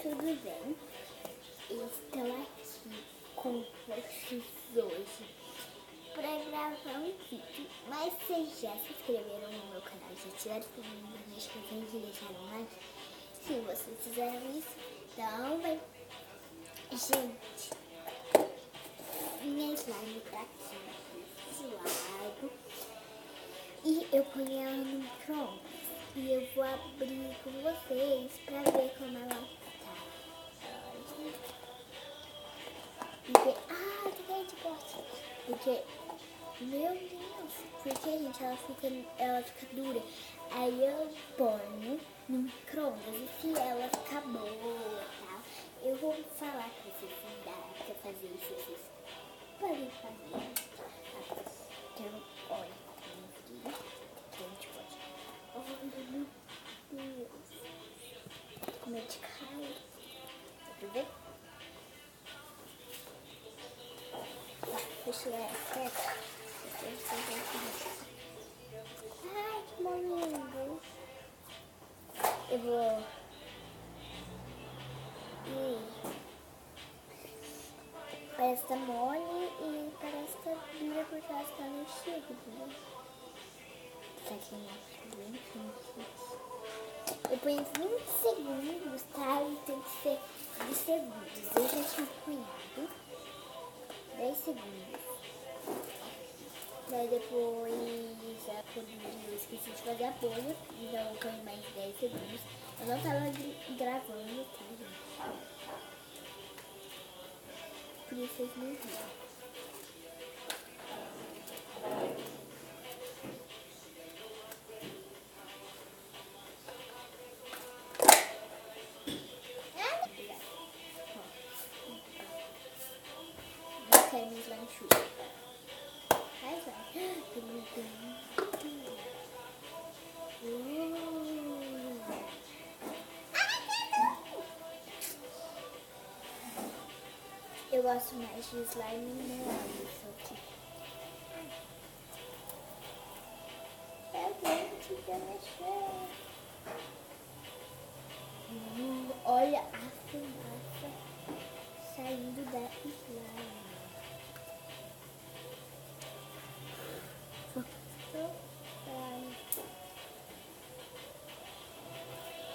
tudo bem? Estou aqui com vocês hoje para gravar um vídeo. Mas vocês já se inscreveram no meu canal, já tiraram o sininho das notificações e deixaram um like? Se vocês fizeram isso, então vai. Gente, minha slime tá aqui desse lado e eu ponho ela no micro-ondas. E eu vou abrir com vocês pra ver como ela tá. Tem de corte. Porque, meu Deus, porque, gente, ela fica dura. Aí eu ponho no micro-ondas e se ela ficar boa e tal, eu vou falar pra vocês se dá pra fazer isso, vocês podem fazer. Então, olha, gente, pode. Olha, meu Deus. Como é de cai. Tudo bem? Deixa eu ver certo. Ai, que molinho. Eu vou. Parece que tá mole e parece que tá dura por causa que ela não chega, entendeu? Tá aqui bem quente. Eu ponho 20 segundos, tá? E tem que ser 10 segundos. Eu já tinha punhado 10 segundos. Daí depois, quando eu esqueci de fazer a bolha, então eu ponho mais 10 segundos. Eu não tava gravando, tá, gente? Por isso vocês não viram. Não quero me slime chuva. Vai, vai. Eu gosto mais de slime molhado, só que é gente pra mexer. Olha a fumaça saindo da slime.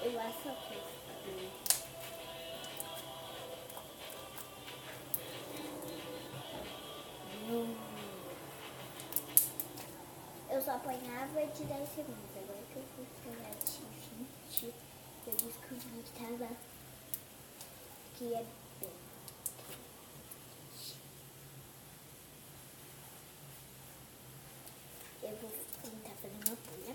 Eu acho que eu só apanhava de 10 segundos. Agora que eu fui apanhar de 20, eu descobri que tava que é bem. Eu vou tentar fazer uma bolha.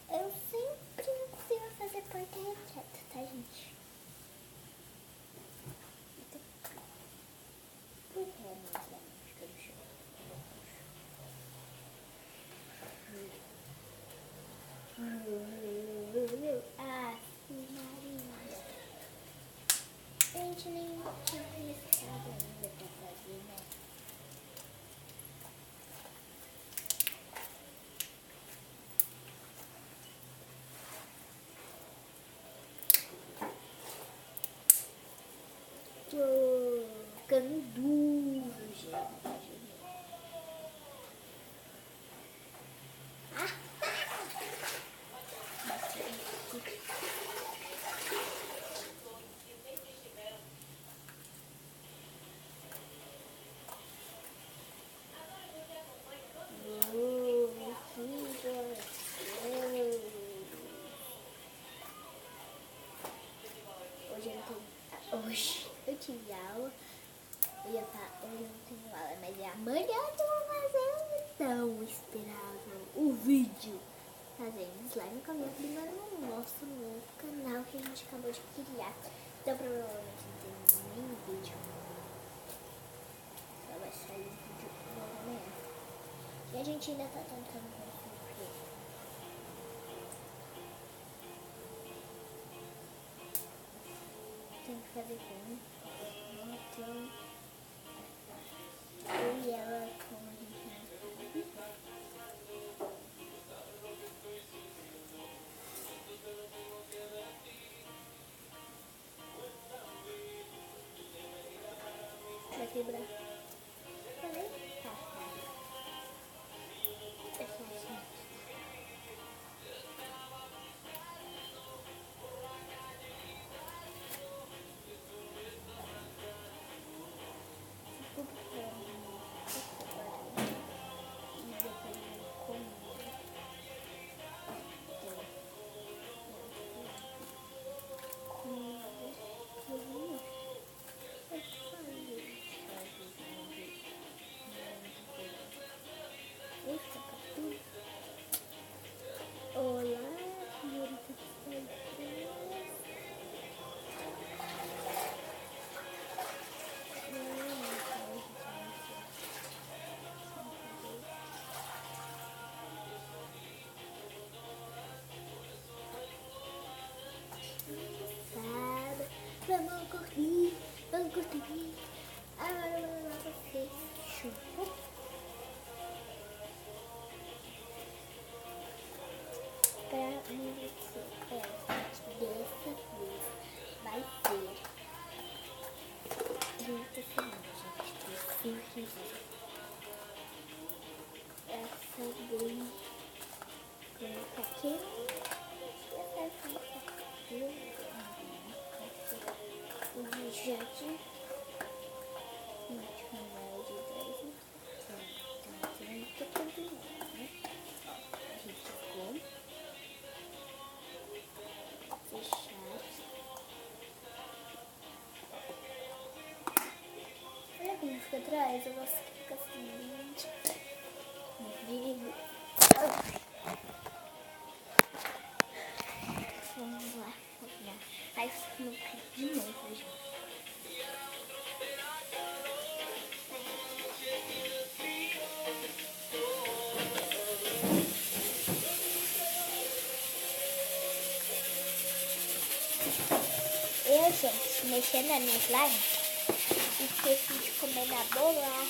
Eu sempre não consigo fazer porta retreta, tá, gente? Por que a minha slime fica no chão? Ah, Maria. A gente nem tinha começado ainda pra fazer, né? Tô ficando duro, gente. Hoje eu tive aula, hoje eu não tenho aula, mas amanhã eu vou fazer tão esperável o vídeo fazendo slime com a minha prima no nosso novo canal que a gente acabou de criar. Então provavelmente não tem nenhum vídeo, só vai sair o vídeo logo amanhã. E a gente ainda tá tentando resolver. Tem que fazer como? Então, eu e ela, como a gente não sabe. quebrar. Falei? Tá. Essa assim. Tudo pra mim. E depois eu comer. Olá, senhorita Psicóloga. Sabe, vamos curtir. Agora eu vou levar você. Chupa. Pra mim, dessa vez vai ser muita semana, gente. Essa vez colocar aqui. O jardim. Último número de 10. Então, tem que continuar, né? A gente ficou. Fechar. Olha como fica atrás, eu gosto que fica assim, gente. Vamos lá, faz no de novo, gente. Eu, gente, mexendo na minha slime, esqueci de comer na bola.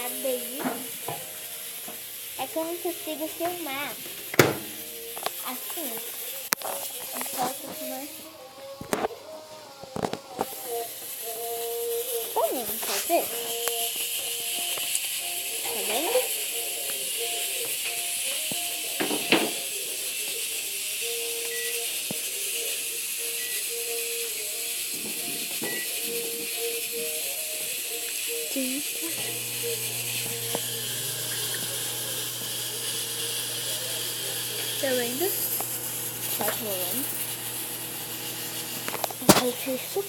Abri. É que eu não consigo filmar assim. Então, né? Vamos fazer? Tá vendo? Tá vendo? Tá rolando. Feito isso.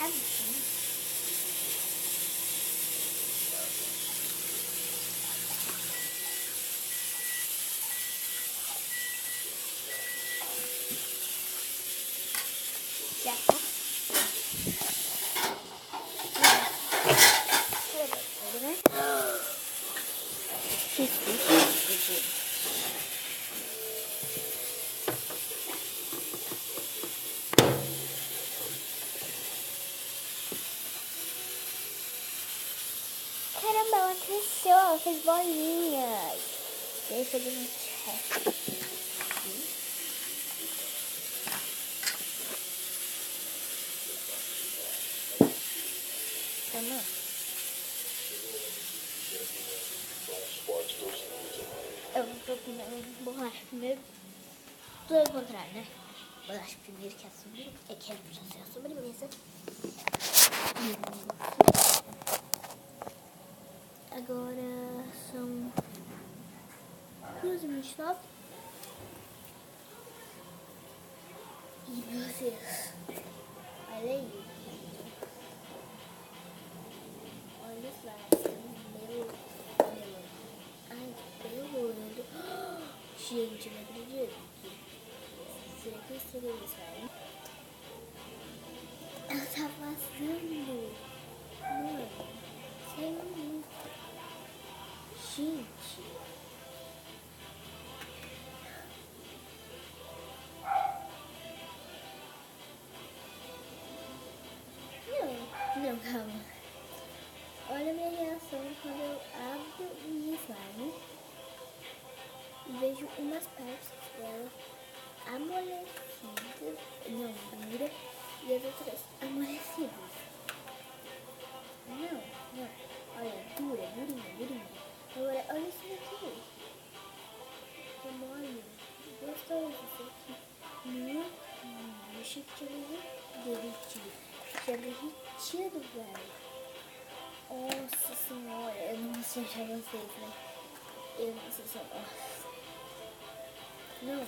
Assim. Já tá. Caramba, ela cresceu, ela fez bolinhas. Deixa eu fazer um teste. Toma. Eu não tô comendo bolacha primeiro. Tudo ao contrário, né? Bolacha primeiro que é a sobremesa. É que já sei a sobremesa. Agora são 2h29. E vocês, olha aí. Olha os lados. Meu. Ai, pelo olho. Gente, não acredito. Será que eu seria isso aí? Ela tá vazando. Mano, saiu muito. Gente. e vejo umas partes dela amolecidas, não, dura, e as outras amolecidas. Não, olha, durinha. Agora, olha isso daqui. É mole, gostoso isso aqui. Eu achei que tinha derretido. Tinha derretido, velho. Nossa senhora, eu não sei achar vocês, né? Eu não sei se eu gosto. Não,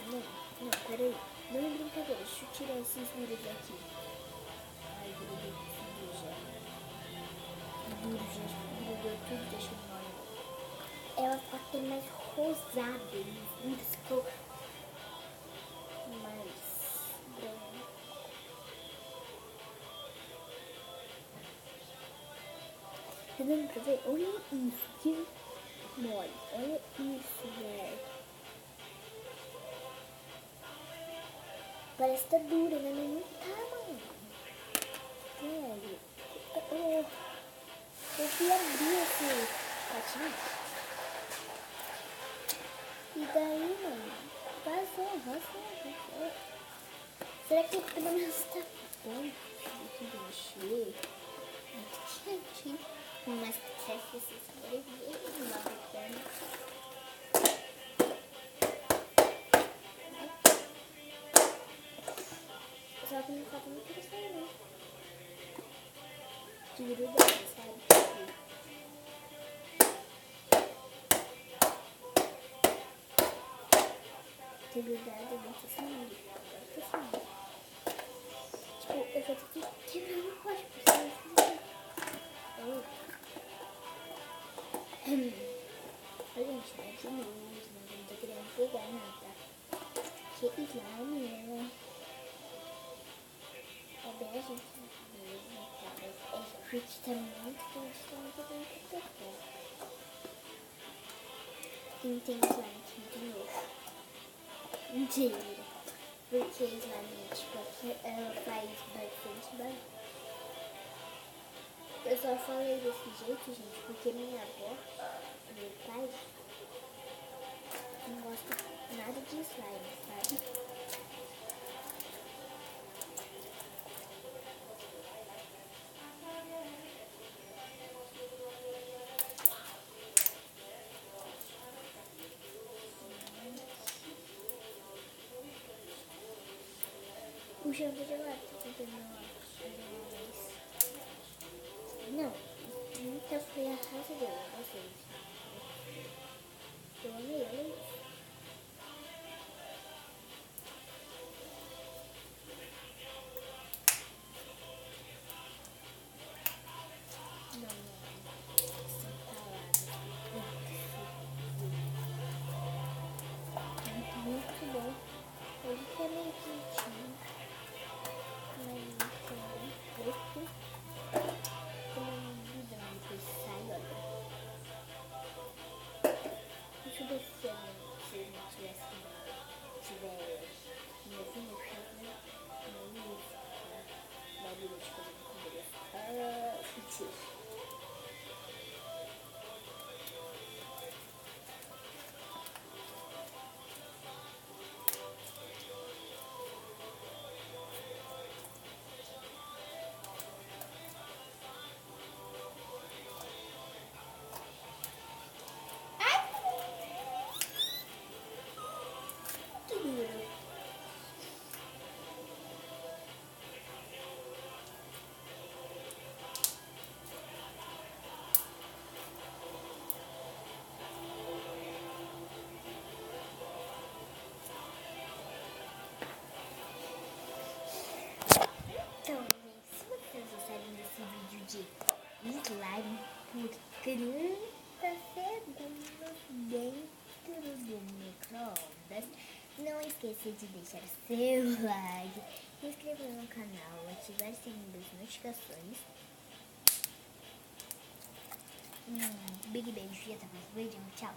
peraí. Não é brincadeira, deixa eu tirar esses duros aqui. Ai, grudou tudo já. Grudou tudo, deixa eu mole. Ela tá até mais rosada, e ficou mais branco. Tá dando pra ver? Olha isso, que mole. Olha isso, velho. Parece que tá dura, né? Mas não tá, mano. Velho. Eu fui abrir esse patinho. E daí, mano, vazou. Será que pelo menos tá bom? Aqui de mexer. Aqui. Mas será que vocês podem ver uma perna? Só que não tá muito interessante, não. De grudar, sabe? De grudar, deve ter sangue. Tipo, eu vou ter que quebrar uma rocha pra você. Gente, não é de novo, não tô querendo pegar nada. Que slime, né? É bem a gente mesmo, cara. É porque tá muito quente, tá muito bem que eu tô. Não tem slime aqui de novo. Mentira. Porque slime, tipo, ela faz bastante barulho. Eu só falei desse jeito, gente, porque minha avó, meu pai, não gosta nada de slime, sabe? O shampoo gelado, tá tentando não, nunca fui a casa dela, vocês. Eu amei, olha isso. Sem palavras. Muito bom. Ele é meio quentinho, mas também preto. Como um bidão, depois sai, olha. Deixa eu ver se eu não tiver novinho, barulho de coisa com comida. Mentira. Então, gente, se vocês gostaram desse vídeo de slime por 30 segundos dentro do micro-ondas, não esqueça de deixar seu like, se inscrever no canal, ativar o sininho das notificações. Big beijo e até o próximo vídeo. Tchau!